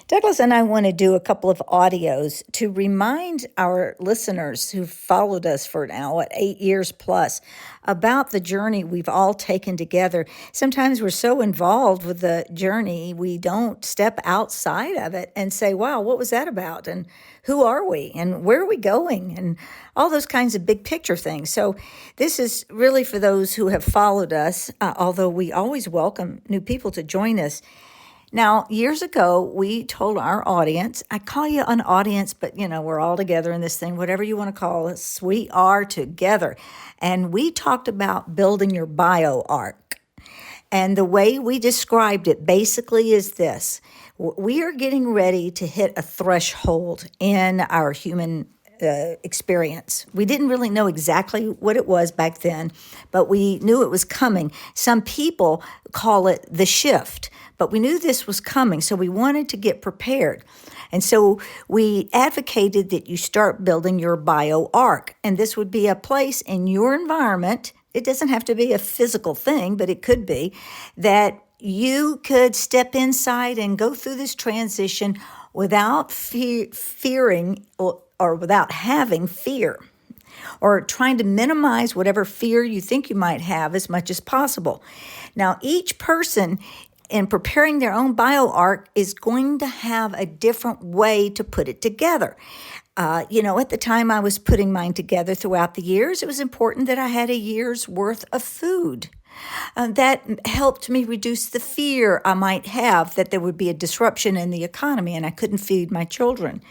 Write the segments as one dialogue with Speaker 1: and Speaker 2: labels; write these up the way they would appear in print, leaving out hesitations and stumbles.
Speaker 1: Douglas and I want to do a couple of audios to remind our listeners who've followed us for now, 8 years plus, about the journey we've all taken together. Sometimes we're so involved with the journey, we don't step outside of it and say, wow, what was that about? And who are we? And where are we going? And all those kinds of big picture things. So this is really for those who have followed us, although we always welcome new people to join us. Now, years ago, we told our audience, I call you an audience, but we're all together in this thing, whatever you want to call us, we are together. And we talked about building your bio arc. And the way we described it basically is this: we are getting ready to hit a threshold in our human experience. We didn't really know exactly what it was back then, but we knew it was coming. Some people call it the shift, but we knew this was coming, so we wanted to get prepared. And so we advocated that you start building your bio arc, and this would be a place in your environment. It doesn't have to be a physical thing, but it could be that you could step inside and go through this transition without fearing or without having fear, or trying to minimize whatever fear you think you might have as much as possible. Now, each person in preparing their own bio arc is going to have a different way to put it together. At the time I was putting mine together throughout the years, it was important that I had a year's worth of food. That helped me reduce the fear I might have that there would be a disruption in the economy and I couldn't feed my children.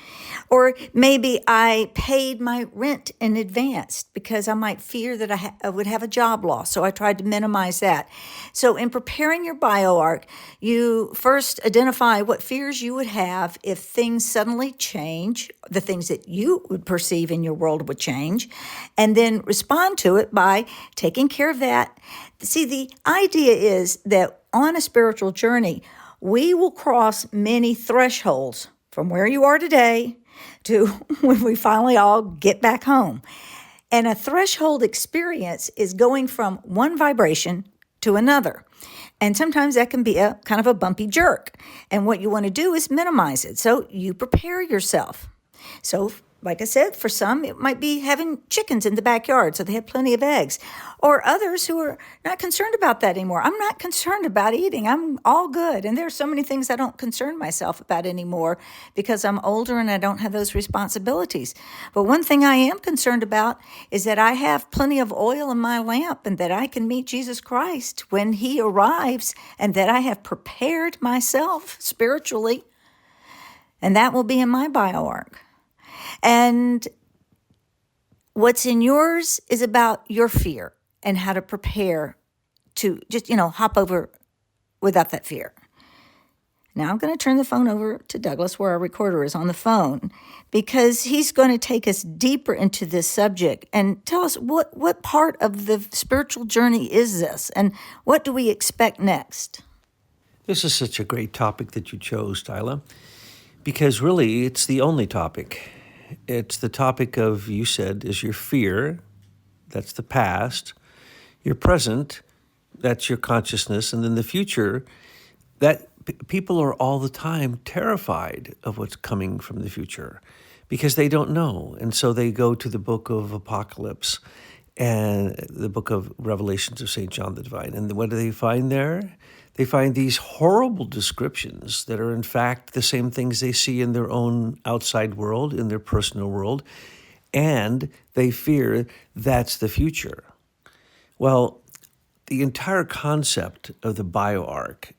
Speaker 1: Or maybe I paid my rent in advance because I might fear that I would have a job loss. So I tried to minimize that. So in preparing your bio arc, you first identify what fears you would have if things suddenly change, the things that you would perceive in your world would change, and then respond to it by taking care of that. See, the idea is that on a spiritual journey, we will cross many thresholds from where you are today to when we finally all get back home. And a threshold experience is going from one vibration to another. And sometimes that can be a kind of a bumpy jerk. And what you want to do is minimize it. So you prepare yourself. So like I said, for some, it might be having chickens in the backyard so they have plenty of eggs. Or others who are not concerned about that anymore. I'm not concerned about eating. I'm all good. And there are so many things I don't concern myself about anymore because I'm older and I don't have those responsibilities. But one thing I am concerned about is that I have plenty of oil in my lamp and that I can meet Jesus Christ when he arrives, and that I have prepared myself spiritually. And that will be in my bio arc. And what's in yours is about your fear and how to prepare to just, hop over without that fear. Now I'm going to turn the phone over to Douglas, where our recorder is on the phone, because he's going to take us deeper into this subject and tell us what part of the spiritual journey is this and what do we expect next?
Speaker 2: This is such a great topic that you chose, Tyla, because really it's the only topic. It's the topic of, you said, is your fear. That's the past. Your present, that's your consciousness. And then the future, that people are all the time terrified of what's coming from the future because they don't know. And so they go to the book of Apocalypse and the book of Revelations of St. John the Divine. And what do they find there? They find these horrible descriptions that are in fact the same things they see in their own outside world, in their personal world, and they fear that's the future. Well, the entire concept of the bioarc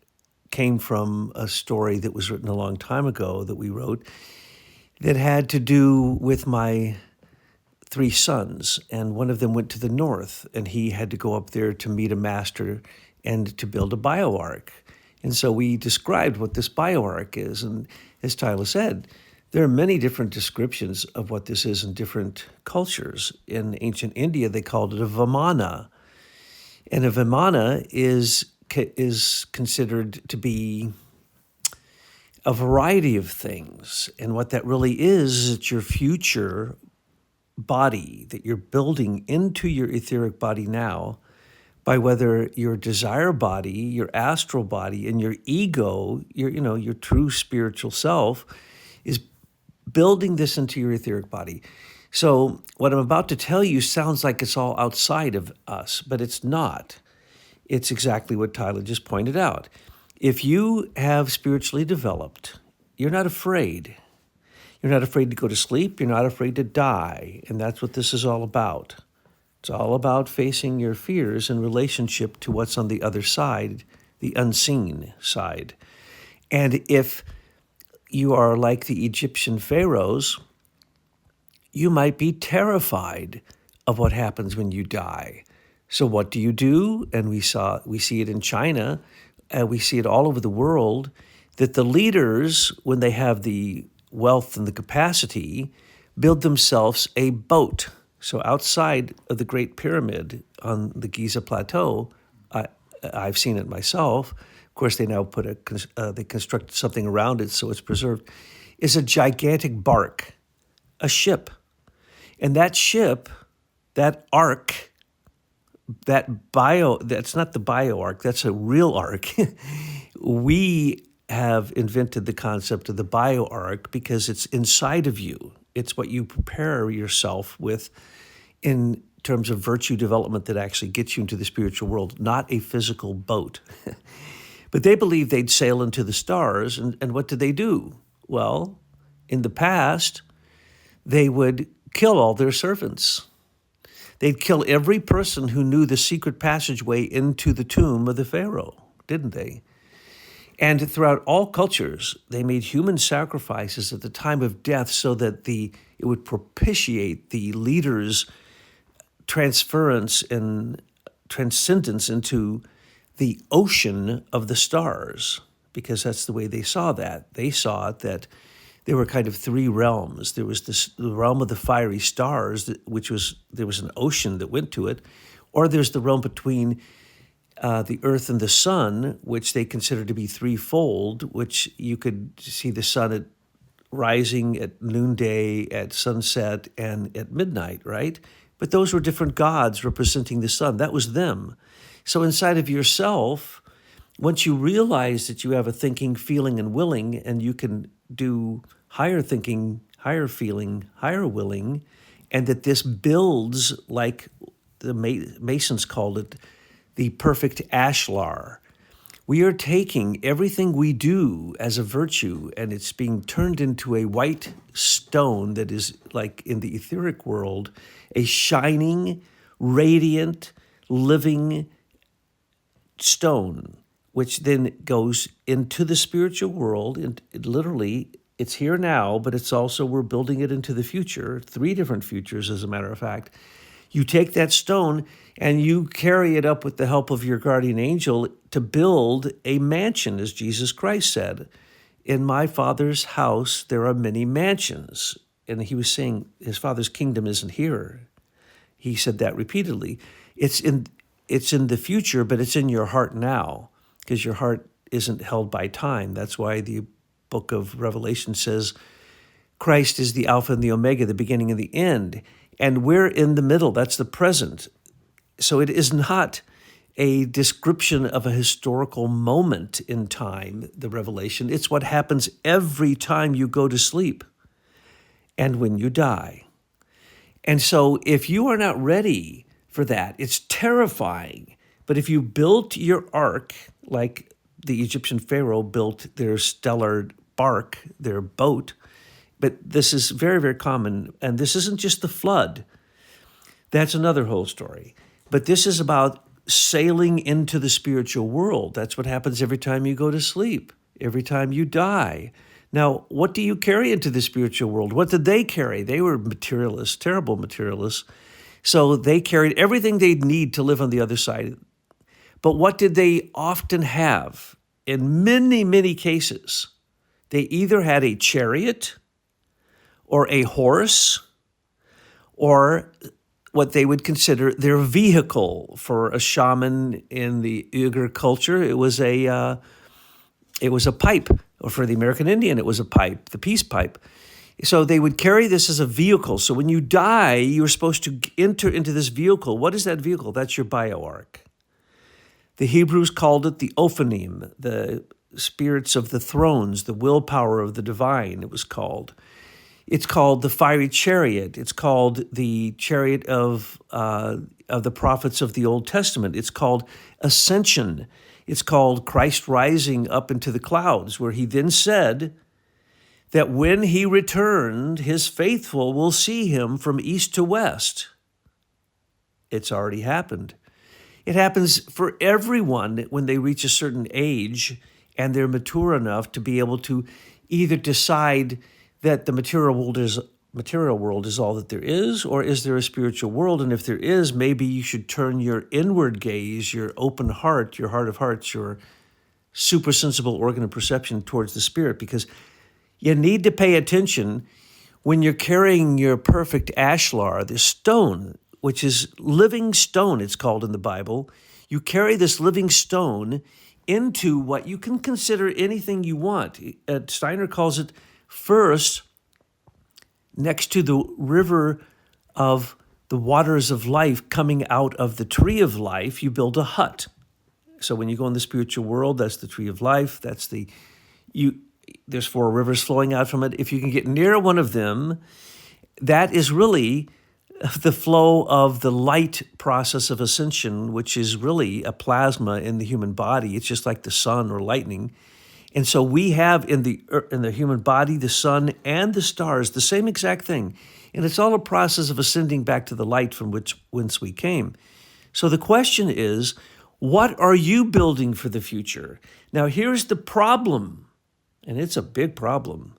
Speaker 2: came from a story that was written a long time ago that we wrote that had to do with my 3 sons, and one of them went to the north, and he had to go up there to meet a master and to build a bioarc. And so we described what this bioarc is. And as Tyla said, there are many different descriptions of what this is in different cultures. In ancient India, they called it a vimana. And a vimana is considered to be a variety of things. And what that really is it's your future body that you're building into your etheric body now by whether your desire body, your astral body, and your ego, your true spiritual self, is building this into your etheric body. So what I'm about to tell you sounds like it's all outside of us, but it's not. It's exactly what Tyla just pointed out. If you have spiritually developed, you're not afraid. You're not afraid to go to sleep. You're not afraid to die. And that's what this is all about. It's all about facing your fears in relationship to what's on the other side, the unseen side. And if you are like the Egyptian pharaohs, you might be terrified of what happens when you die. So what do you do? And we see it in China, we see it all over the world, that the leaders, when they have the wealth and the capacity, build themselves a boat. So outside of the Great Pyramid on the Giza Plateau, I've seen it myself. Of course, they now they construct something around it so it's preserved. Is a gigantic bark, a ship, and that ship, that ark, that's not the bio ark, that's a real ark. We have invented the concept of the bio ark because it's inside of you. It's what you prepare yourself with in terms of virtue development that actually gets you into the spiritual world, not a physical boat. But they believed they'd sail into the stars, and what did they do? Well, in the past, they would kill all their servants. They'd kill every person who knew the secret passageway into the tomb of the Pharaoh, didn't they? And throughout all cultures, they made human sacrifices at the time of death so that it would propitiate the leader's transference and transcendence into the ocean of the stars, because that's the way they saw that. They saw it that there were kind of three realms. There was the realm of the fiery stars, there was an ocean that went to it, or there's the realm between the earth and the sun, which they consider to be threefold, which you could see the sun rising at noonday, at sunset, and at midnight, right? But those were different gods representing the sun. That was them. So inside of yourself, once you realize that you have a thinking, feeling, and willing, and you can do higher thinking, higher feeling, higher willing, and that this builds, like the Masons called it, the perfect ashlar. We are taking everything we do as a virtue, and it's being turned into a white stone that is, like in the etheric world, a shining, radiant, living stone, which then goes into the spiritual world. And literally, it's here now, but it's also, we're building it into the future, 3 different futures, as a matter of fact. You take that stone and you carry it up with the help of your guardian angel to build a mansion, as Jesus Christ said. In my Father's house, there are many mansions. And he was saying his Father's kingdom isn't here. He said that repeatedly. It's in the future, but it's in your heart now, because your heart isn't held by time. That's why the book of Revelation says Christ is the Alpha and the Omega, the beginning and the end. And we're in the middle. That's the present. So it is not a description of a historical moment in time, the revelation. It's what happens every time you go to sleep and when you die. And so if you are not ready for that, it's terrifying. But if you built your ark like the Egyptian Pharaoh built their stellar bark, their boat, but this is very, very common. And this isn't just the flood. That's another whole story. But this is about sailing into the spiritual world. That's what happens every time you go to sleep, every time you die. Now, what do you carry into the spiritual world? What did they carry? They were materialists, terrible materialists. So they carried everything they'd need to live on the other side. But what did they often have? In many, many cases, they either had a chariot or a horse or what they would consider their vehicle. For a shaman in the Uyghur culture, it was a pipe. Or for the American Indian, it was a pipe, the peace pipe. So they would carry this as a vehicle. So when you die, you're supposed to enter into this vehicle. What is that vehicle? That's your bioark. The Hebrews called it the Ophanim, the spirits of the thrones, the willpower of the divine, it was called. It's called the fiery chariot. It's called the chariot of the prophets of the Old Testament. It's called ascension. It's called Christ rising up into the clouds, where he then said that when he returned, his faithful will see him from east to west. It's already happened. It happens for everyone when they reach a certain age and they're mature enough to be able to either decide that the material world is all that there is, or is there a spiritual world? And if there is, maybe you should turn your inward gaze, your open heart, your heart of hearts, your super sensible organ of perception towards the spirit, because you need to pay attention when you're carrying your perfect ashlar, this stone, which is living stone, it's called in the Bible. You carry this living stone into what you can consider anything you want. Steiner calls it first, next to the river of the waters of life coming out of the tree of life, you build a hut. So when you go in the spiritual world, that's the tree of life. There's 4 rivers flowing out from it. If you can get near one of them, that is really the flow of the light process of ascension, which is really a plasma in the human body. It's just like the sun or lightning. And so we have in the human body, the sun and the stars, the same exact thing. And it's all a process of ascending back to the light from whence we came. So the question is, what are you building for the future? Now, here's the problem, and it's a big problem.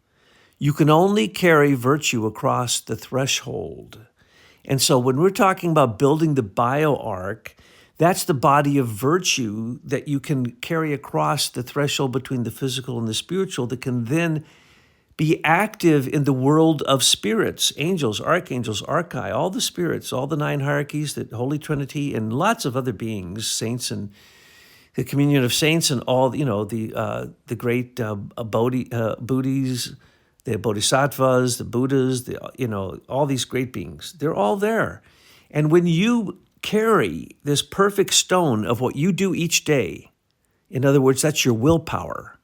Speaker 2: You can only carry virtue across the threshold. And so when we're talking about building the bioark, that's the body of virtue that you can carry across the threshold between the physical and the spiritual that can then be active in the world of spirits, angels, archangels, archai, all the spirits, all the 9 hierarchies, the Holy Trinity, and lots of other beings, saints and the communion of saints and all, the great Buddhis, the Bodhisattvas, the Buddhas, all these great beings. They're all there. And when you carry this perfect stone of what you do each day, in other words, that's your willpower.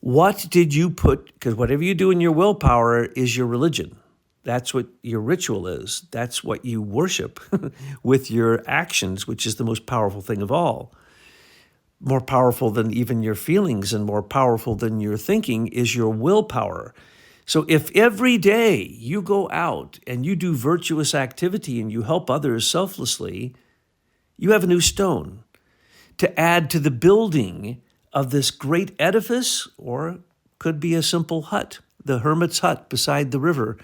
Speaker 2: What did you put, because whatever you do in your willpower is your religion. That's what your ritual is. That's what you worship with your actions, which is the most powerful thing of all. More powerful than even your feelings and more powerful than your thinking is your willpower. So if every day you go out and you do virtuous activity and you help others selflessly, you have a new stone to add to the building of this great edifice, or could be a simple hut, the hermit's hut beside the river.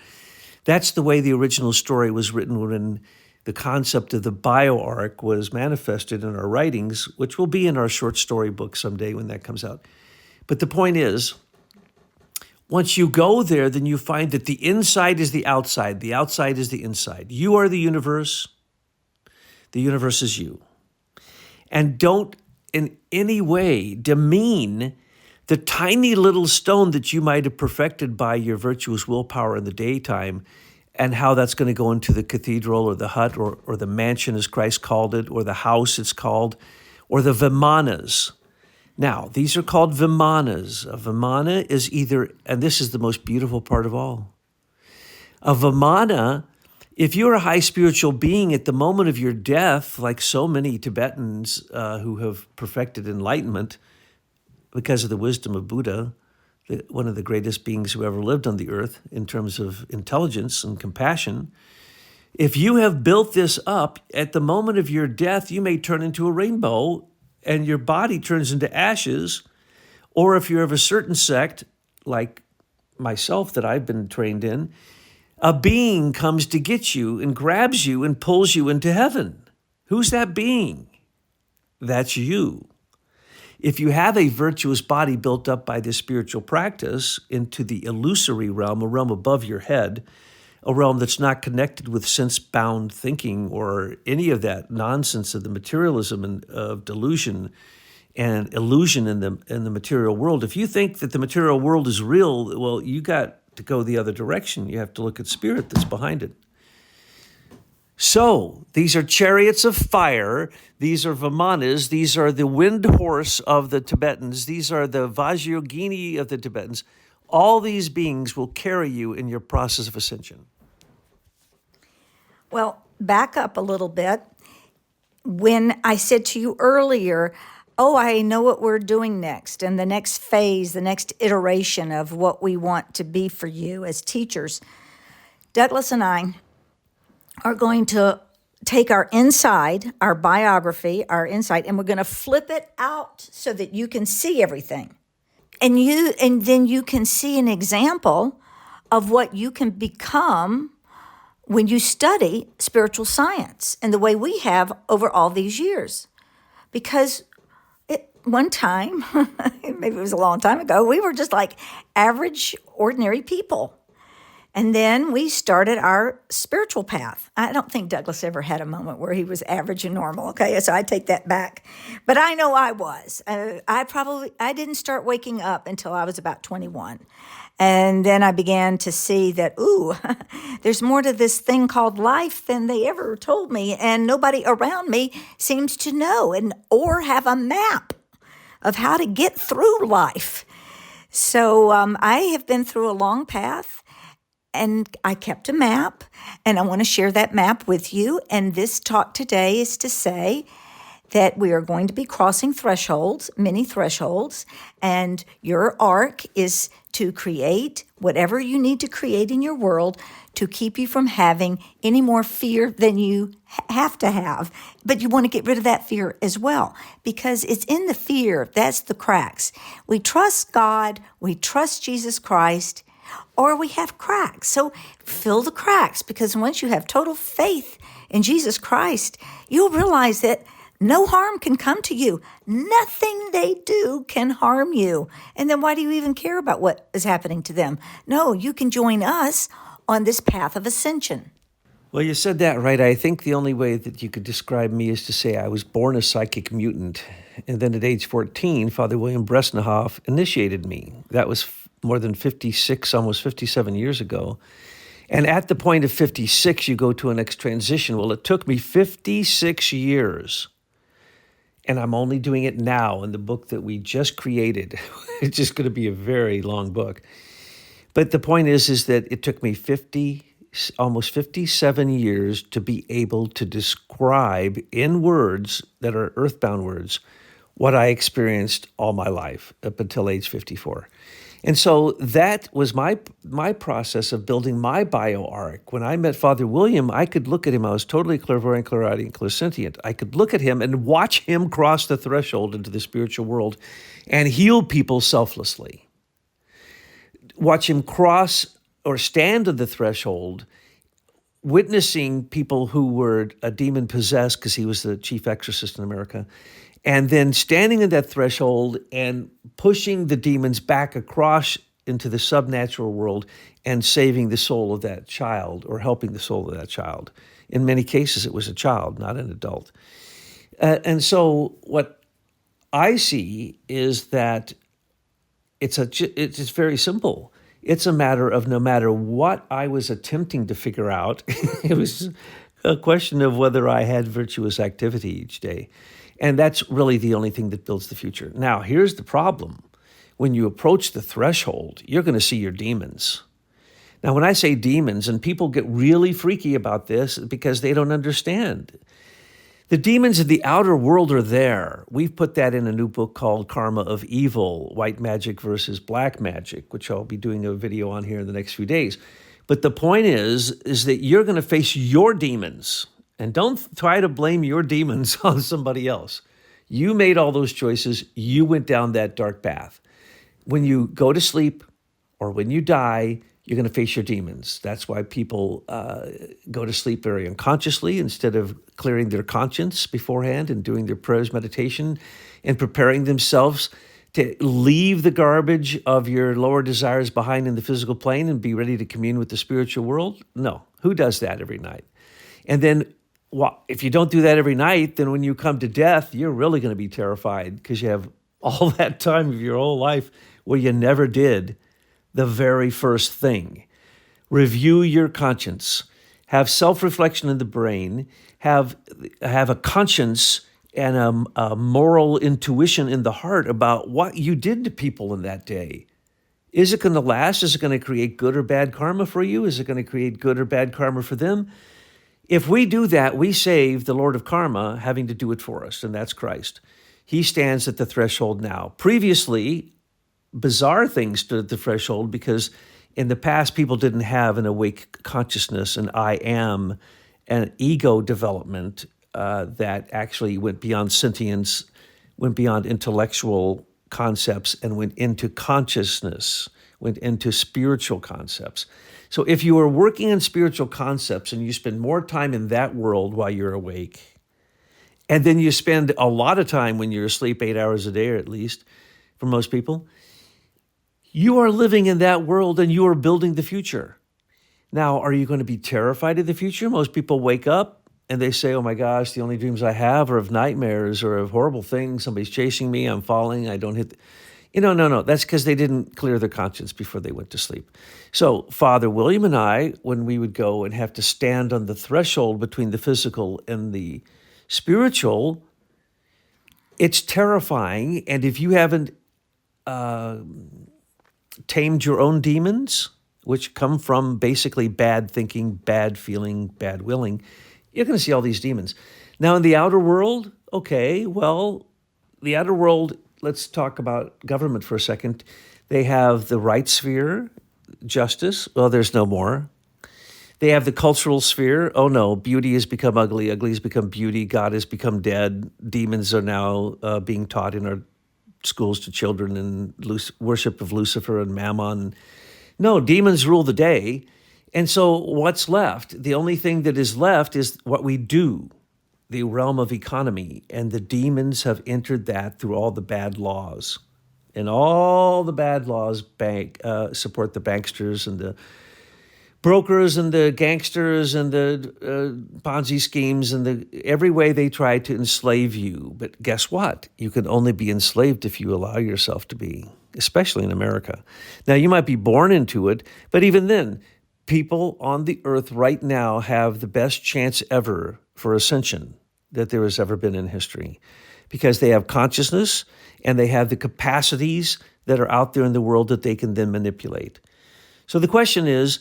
Speaker 2: That's the way the original story was written when the concept of the bioark was manifested in our writings, which will be in our short story book someday when that comes out. But the point is, once you go there, then you find that the inside is the outside is the inside. You are the universe is you. And don't in any way demean the tiny little stone that you might have perfected by your virtuous willpower in the daytime, and how that's going to go into the cathedral or the hut or the mansion, as Christ called it, or the house it's called, or the vimanas. Now, these are called vimanas. A vimana is either, and this is the most beautiful part of all, a vimana, if you're a high spiritual being at the moment of your death, like so many Tibetans who have perfected enlightenment because of the wisdom of Buddha, one of the greatest beings who ever lived on the earth in terms of intelligence and compassion, if you have built this up, at the moment of your death, you may turn into a rainbow and your body turns into ashes. Or if you're of a certain sect, like myself that I've been trained in, a being comes to get you and grabs you and pulls you into heaven. Who's that being? That's you. If you have a virtuous body built up by this spiritual practice into the illusory realm, a realm above your head, a realm that's not connected with sense-bound thinking or any of that nonsense of the materialism and of delusion and illusion in the material world. If you think that the material world is real, well, you got to go the other direction. You have to look at spirit that's behind it. So these are chariots of fire. These are Vimanas. These are the wind horse of the Tibetans. These are the Vajrayogini of the Tibetans. All these beings will carry you in your process of ascension.
Speaker 1: Well, back up a little bit. When I said to you earlier, oh, I know what we're doing next, and the next phase, the next iteration of what we want to be for you as teachers, Douglas and I are going to take our inside, our biography, our insight, and we're going to flip it out so that you can see everything. And then you can see an example of what you can become when you study spiritual science and the way we have over all these years. Because one time, maybe it was a long time ago, we were just like average, ordinary people. And then we started our spiritual path. I don't think Douglas ever had a moment where he was average and normal. Okay, so I take that back. But I know I was. I didn't start waking up until I was about 21. And then I began to see that, ooh, there's more to this thing called life than they ever told me. And nobody around me seems to know or have a map of how to get through life. So I have been through a long path. And I kept a map, and I want to share that map with you. And this talk today is to say that we are going to be crossing thresholds, many thresholds, and your arc is to create whatever you need to create in your world to keep you from having any more fear than you have to have. But you want to get rid of that fear as well, because it's in the fear, that's the cracks. We trust God, we trust Jesus Christ, or we have cracks. So fill the cracks, because once you have total faith in Jesus Christ, you'll realize that no harm can come to you. Nothing they do can harm you. And then why do you even care about what is happening to them? No, you can join us on this path of ascension.
Speaker 2: Well, you said that right. I think the only way that you could describe me is to say I was born a psychic mutant. And then at age 14, Father William Bresnahoff initiated me. That was more than 56, almost 57 years ago. And at the point of 56, you go to a next transition. Well, it took me 56 years. And I'm only doing it now in the book that we just created. It's just going to be a very long book. But the point is that it took me almost 57 years to be able to describe in words that are earthbound words what I experienced all my life up until age 54. And so that was my process of building my bioarc. When I met Father William, I could look at him. I was totally clairvoyant, clairaudient, clairsentient. I could look at him and watch him cross the threshold into the spiritual world and heal people selflessly. Watch him cross or stand on the threshold, witnessing people who were a demon possessed, because he was the chief exorcist in America, and then standing at that threshold and pushing the demons back across into the subnatural world and saving the soul of that child, or helping the soul of that child. In many cases, it was a child, not an adult. And so what I see is that it's very simple. It's a matter of, no matter what I was attempting to figure out, it was a question of whether I had virtuous activity each day. And that's really the only thing that builds the future. Now, here's the problem. When you approach the threshold, you're going to see your demons. Now, when I say demons, and people get really freaky about this because they don't understand. The demons of the outer world are there. We've put that in a new book called Karma of Evil, White Magic versus Black Magic, which I'll be doing a video on here in the next few days. But the point is that you're going to face your demons. And don't try to blame your demons on somebody else. You made all those choices. You went down that dark path. When you go to sleep or when you die, you're going to face your demons. That's why people go to sleep very unconsciously instead of clearing their conscience beforehand and doing their prayers, meditation, and preparing themselves to leave the garbage of your lower desires behind in the physical plane and be ready to commune with the spiritual world. No. Who does that every night? And then if you don't do that every night, then when you come to death, you're really going to be terrified, because you have all that time of your whole life where you never did the very first thing. Review your conscience. have self-reflection in the brain, have a conscience and a moral intuition in the heart about what you did to people in that day. Is it going to last? Is it going to create good or bad karma for you? Is it going to create good or bad karma for them? If we do that, we save the Lord of Karma having to do it for us, and that's Christ. He stands at the threshold now. Previously, bizarre things stood at the threshold because in the past, people didn't have an awake consciousness, an I am, an ego development that actually went beyond sentience, went beyond intellectual concepts, and went into consciousness, went into spiritual concepts. So if you are working in spiritual concepts and you spend more time in that world while you're awake, and then you spend a lot of time when you're asleep, 8 hours a day or at least, for most people, you are living in that world and you are building the future. Now, are you going to be terrified of the future? Most people wake up and they say, oh my gosh, the only dreams I have are of nightmares or of horrible things. Somebody's chasing me, I'm falling, I don't hit. No. That's because they didn't clear their conscience before they went to sleep. So Father William and I, when we would go and have to stand on the threshold between the physical and the spiritual, it's terrifying. And if you haven't tamed your own demons, which come from basically bad thinking, bad feeling, bad willing, you're going to see all these demons. Now in the outer world, okay, well, the outer world, let's talk about government for a second. They have the right sphere, justice. Well, there's no more. They have the cultural sphere. Oh no, beauty has become ugly. Ugly has become beauty. God has become dead. Demons are now being taught in our schools to children and worship of Lucifer and Mammon. No, demons rule the day. And so what's left? The only thing that is left is what we do, the realm of economy. And the demons have entered that through all the bad laws. And all the bad laws support the banksters and the brokers and the gangsters and the Ponzi schemes and every way they try to enslave you. But guess what? You can only be enslaved if you allow yourself to be, especially in America. Now, you might be born into it, but even then, people on the earth right now have the best chance ever for ascension that there has ever been in history because they have consciousness and they have the capacities that are out there in the world that they can then manipulate. So the question is,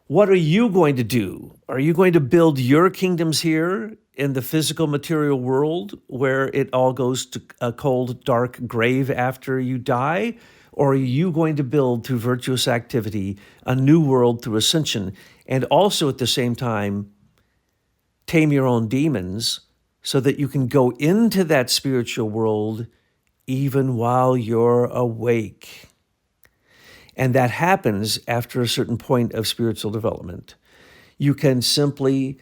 Speaker 2: what are you going to do? Are you going to build your kingdoms here in the physical material world where it all goes to a cold, dark grave after you die? Or are you going to build through virtuous activity a new world through ascension and also at the same time tame your own demons so that you can go into that spiritual world even while you're awake? And that happens after a certain point of spiritual development. You can simply,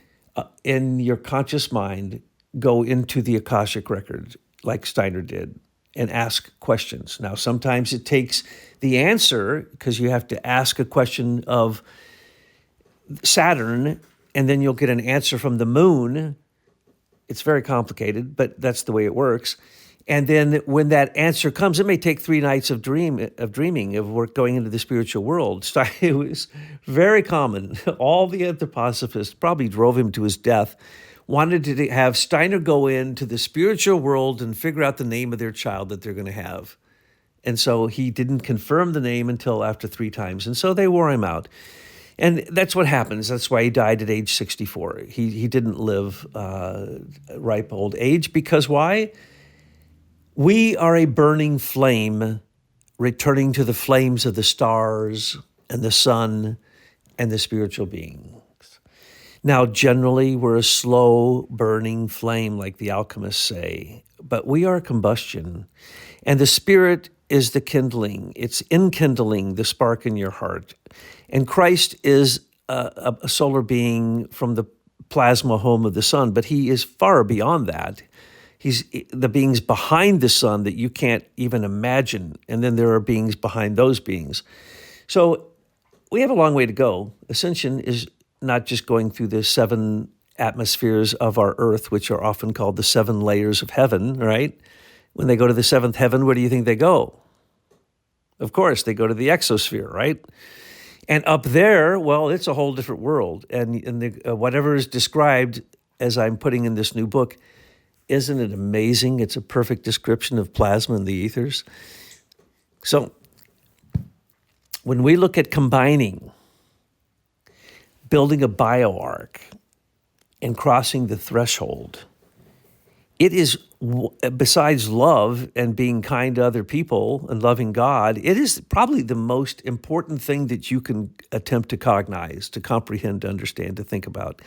Speaker 2: in your conscious mind, go into the Akashic record, like Steiner did, and ask questions. Now, sometimes it takes the answer, because you have to ask a question of Saturn, and then you'll get an answer from the moon. It's very complicated, but that's the way it works. And then when that answer comes, it may take 3 nights of dreaming, of work going into the spiritual world. It was very common. All the anthroposophists probably drove him to his death, wanted to have Steiner go into the spiritual world and figure out the name of their child that they're going to have. And so he didn't confirm the name until after 3 times. And so they wore him out. And that's what happens. That's why he died at age 64. He didn't live ripe old age. Because why? We are a burning flame returning to the flames of the stars and the sun and the spiritual beings. Now, generally, we're a slow burning flame, like the alchemists say, but we are combustion. And the spirit is the kindling. It's enkindling the spark in your heart. And Christ is a solar being from the plasma home of the sun, but he is far beyond that. He's the beings behind the sun that you can't even imagine. And then there are beings behind those beings. So we have a long way to go. Ascension is not just going through the 7 atmospheres of our earth, which are often called the 7 layers of heaven, right? When they go to the 7th heaven, where do you think they go? Of course, they go to the exosphere, right? And up there, well, it's a whole different world. And whatever is described as I'm putting in this new book, isn't it amazing? It's a perfect description of plasma and the ethers. So when we look at combining, building a bioarc, and crossing the threshold, it is, besides love and being kind to other people and loving God, it is probably the most important thing that you can attempt to cognize, to comprehend, to understand, to think about.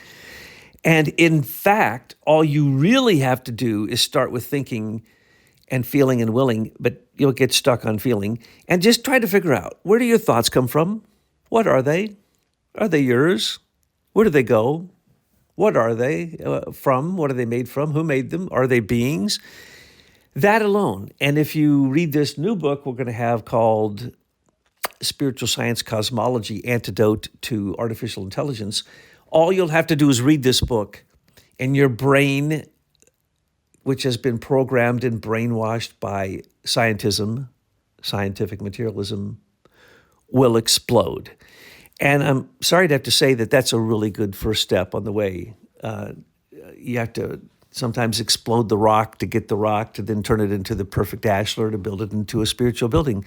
Speaker 2: And in fact, all you really have to do is start with thinking and feeling and willing, but you'll get stuck on feeling, and just try to figure out, where do your thoughts come from? What are they? Are they yours? Where do they go? What are they from? What are they made from? Who made them? Are they beings? That alone. And if you read this new book we're going to have called Spiritual Science Cosmology, Antidote to Artificial Intelligence, all you'll have to do is read this book, and your brain, which has been programmed and brainwashed by scientism, scientific materialism, will explode. And I'm sorry to have to say that that's a really good first step on the way. You have to sometimes explode the rock to get the rock, to then turn it into the perfect ashlar, to build it into a spiritual building.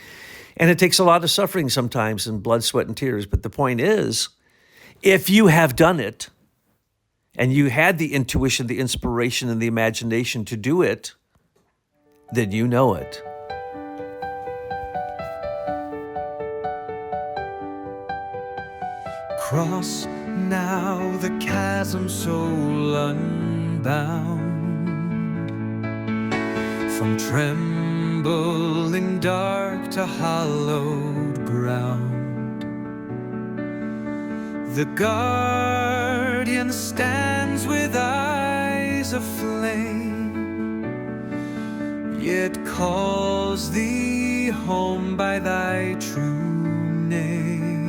Speaker 2: And it takes a lot of suffering sometimes, and blood, sweat, and tears. But the point is, if you have done it, and you had the intuition, the inspiration, and the imagination to do it, then you know it.
Speaker 3: Cross now the chasm so unbound, from trembling dark to hallowed ground. The guardian stands with eyes aflame, yet calls thee home by thy true name.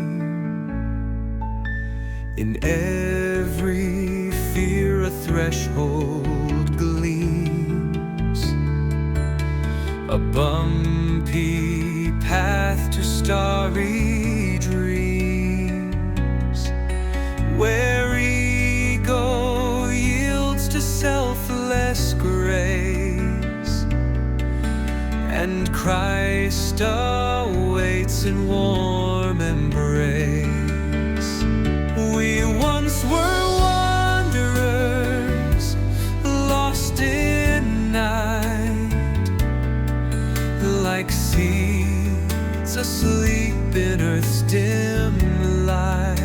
Speaker 3: In every fear a threshold gleams, a bumpy path to starry dreams, where ego yields to selfless grace, and Christ awaits in warm embrace. We once were wanderers, lost in night, like seeds asleep in earth's dim light.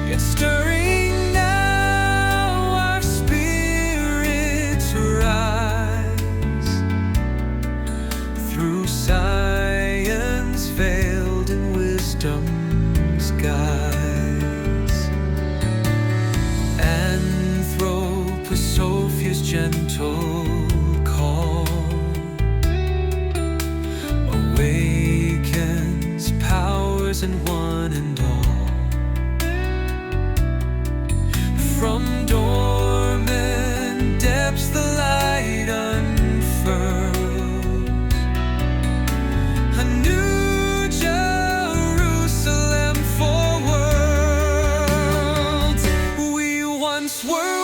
Speaker 3: Yet stirring now our spirits rise, through science veiled in wisdom's guise. Sophia's gentle call awakens powers in one and all. From dormant depths the light unfurls, a new Jerusalem for worlds. We once were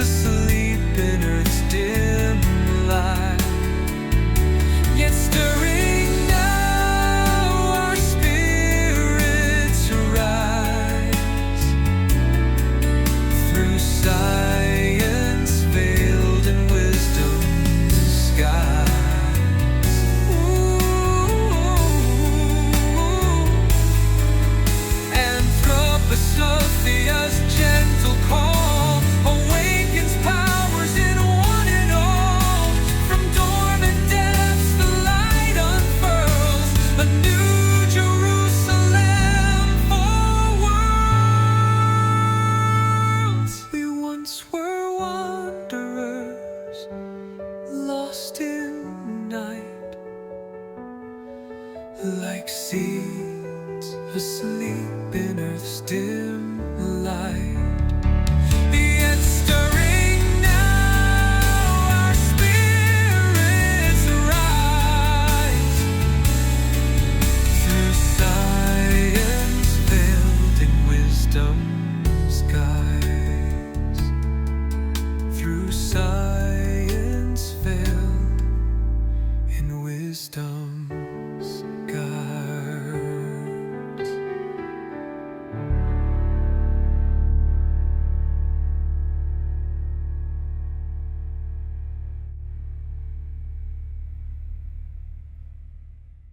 Speaker 3: asleep in earth's dim light, yet stir do science fail in wisdom's